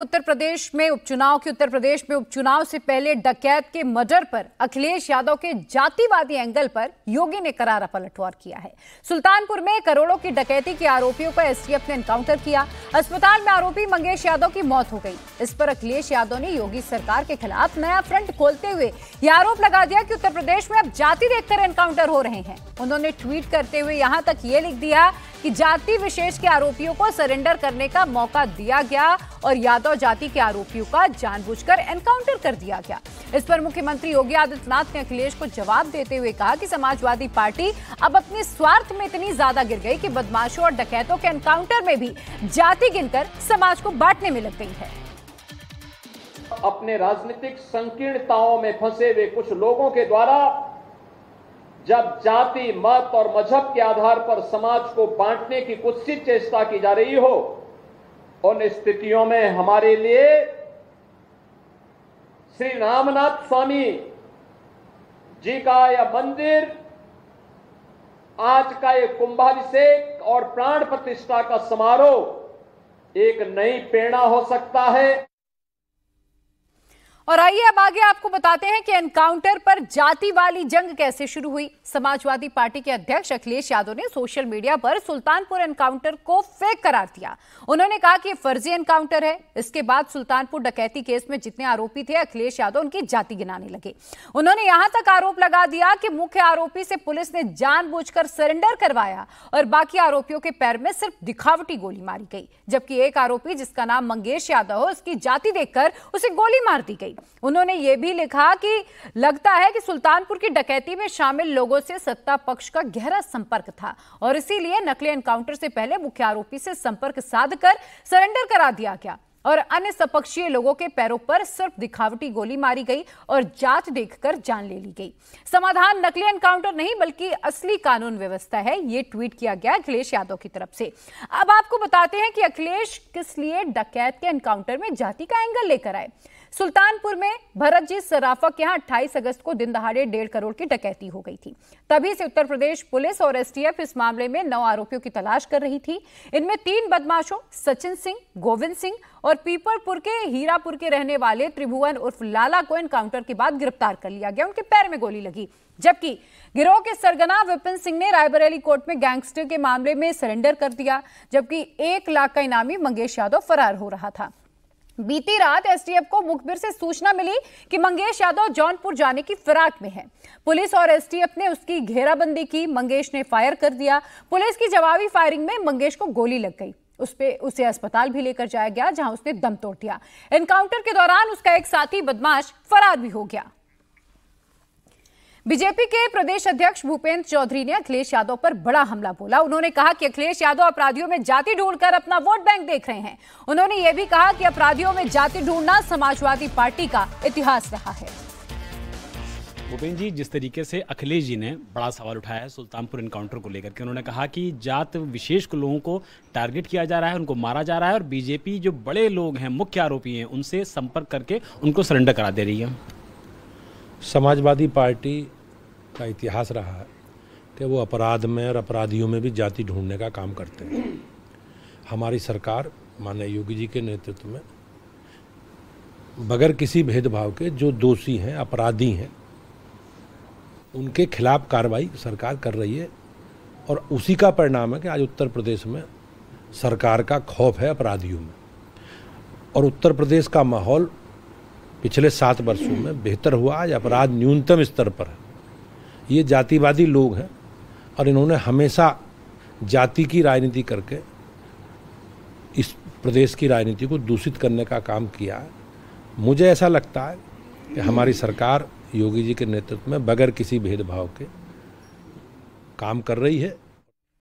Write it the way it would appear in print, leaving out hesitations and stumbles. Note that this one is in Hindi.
उत्तर प्रदेश में उपचुनाव से पहले डकैत के मर्डर पर अखिलेश यादव के जातिवादी एंगल पर योगी ने करारा पलटवार किया है। सुल्तानपुर में करोड़ों की डकैती के आरोपियों का एसटीएफ ने एनकाउंटर किया। अस्पताल में आरोपी मंगेश यादव की मौत हो गई। इस पर अखिलेश यादव ने योगी सरकार के खिलाफ नया फ्रंट खोलते हुए यह आरोप लगा दिया कि उत्तर प्रदेश में अब जाति देखकर एनकाउंटर हो रहे हैं। उन्होंने ट्वीट करते हुए यहां तक ये लिख दिया कि जाति विशेष के आरोपियों को सरेंडर करने का मौका दिया गया और यादव जाति के आरोपियों का जानबूझकर एनकाउंटर कर दिया गया। इस पर मुख्यमंत्री योगी आदित्यनाथ ने अखिलेश को जवाब देते हुए कहा कि समाजवादी पार्टी अब अपने स्वार्थ में इतनी ज्यादा गिर गई कि बदमाशों और डकैतों के एनकाउंटर में भी जाति गिनकर समाज को बांटने में लग गई है। अपने राजनीतिक संकीर्णताओं में फंसे हुए कुछ लोगों के द्वारा जब जाति, मत और मजहब के आधार पर समाज को बांटने की कुत्सित चेष्टा की जा रही हो, उन स्थितियों में हमारे लिए श्री रामनाथ स्वामी जी का यह मंदिर, आज का ये कुंभाभिषेक और प्राण प्रतिष्ठा का समारोह एक नई प्रेरणा हो सकता है। और आइए अब आगे आपको बताते हैं कि एनकाउंटर पर जाति वाली जंग कैसे शुरू हुई। समाजवादी पार्टी के अध्यक्ष अखिलेश यादव ने सोशल मीडिया पर सुल्तानपुर एनकाउंटर को फेक करार दिया। उन्होंने कहा कि फर्जी एनकाउंटर है। इसके बाद सुल्तानपुर डकैती केस में जितने आरोपी थे, अखिलेश यादव उनकी जाति गिनाने लगे। उन्होंने यहां तक आरोप लगा दिया कि मुख्य आरोपी से पुलिस ने जानबूझकर सरेंडर करवाया और बाकी आरोपियों के पैर में सिर्फ दिखावटी गोली मारी गई, जबकि एक आरोपी जिसका नाम मंगेश यादव है, उसकी जाति देखकर उसे गोली मार दी गई। उन्होंने यह भी लिखा कि लगता है कि सुल्तानपुर की डकैती में शामिल लोगों से सत्ता पक्ष का गहरा संपर्क था और इसीलिए नकली एनकाउंटर से पहले मुख्य आरोपी से संपर्क साधकर सरेंडर करा दिया गया और अन्य सपक्षीय लोगों के पैरों पर सिर्फ दिखावटी गोली मारी गई और जात देखकर जान ले ली गई। समाधान नकली एनकाउंटर नहीं बल्कि असली कानून व्यवस्था है, ये ट्वीट किया गया अखिलेश यादव की तरफ से। अब आपको बताते हैं कि अखिलेश किस लिए डकैत के एनकाउंटर में जाति का एंगल लेकर आए। सुल्तानपुर में भरतजीत सराफा के यहां 28 अगस्त को दिन दहाड़े 1.5 करोड़ की डकैती हो गई थी। तभी से उत्तर प्रदेश पुलिस और एसटीएफ इस मामले में 9 आरोपियों की तलाश कर रही थी। इनमें 3 बदमाशों सचिन सिंह, गोविंद सिंह और पीपलपुर के हीरापुर के रहने वाले त्रिभुवन उर्फ लाला को एनकाउंटर के बाद गिरफ्तार कर लिया गया। उनके पैर में गोली लगी, जबकि गिरोह के सरगना विपिन सिंह ने रायबरेली कोर्ट में गैंगस्टर के मामले में सरेंडर कर दिया, जबकि 1 लाख का इनामी मंगेश यादव फरार हो रहा था। बीती रात एसटीएफ को मुखबिर से सूचना मिली कि मंगेश यादव जौनपुर जाने की फिराक में है। पुलिस और एसटीएफ ने उसकी घेराबंदी की। मंगेश ने फायर कर दिया। पुलिस की जवाबी फायरिंग में मंगेश को गोली लग गई। उसे अस्पताल भी लेकर जाया गया, जहां उसने दम तोड़ दिया। एनकाउंटर के दौरान उसका एक साथी बदमाश फरार भी हो गया। बीजेपी के प्रदेश अध्यक्ष भूपेंद्र चौधरी ने अखिलेश यादव पर बड़ा हमला बोला। उन्होंने कहा कि अखिलेश यादव अपराधियों में जाति ढूंढकर अपना वोट बैंक देख रहे हैं। उन्होंने यह भी कहा कि अपराधियों में जाति ढूंढना समाजवादी पार्टी का इतिहास रहा है। भूपेंद्र जी, जिस तरीके से अखिलेश जी ने बड़ा सवाल उठाया है सुल्तानपुर एनकाउंटर को लेकर के, उन्होंने कहा कि जात विशेष को लोगों को टारगेट किया जा रहा है, उनको मारा जा रहा है और बीजेपी जो बड़े लोग हैं, मुख्य आरोपी हैं, उनसे संपर्क करके उनको सरेंडर करा दे रही है। समाजवादी पार्टी का इतिहास रहा है कि वो अपराध में और अपराधियों में भी जाति ढूंढने का काम करते हैं। हमारी सरकार माननीय योगी जी के नेतृत्व में बगैर किसी भेदभाव के जो दोषी हैं, अपराधी हैं, उनके खिलाफ कार्रवाई सरकार कर रही है और उसी का परिणाम है कि आज उत्तर प्रदेश में सरकार का खौफ है अपराधियों में। और उत्तर प्रदेश का माहौल पिछले 7 वर्षों में बेहतर हुआ। आज अपराध न्यूनतम स्तर पर है। ये जातिवादी लोग हैं और इन्होंने हमेशा जाति की राजनीति करके इस प्रदेश की राजनीति को दूषित करने का काम किया है। मुझे ऐसा लगता है कि हमारी सरकार योगी जी के नेतृत्व में बगैर किसी भेदभाव के काम कर रही है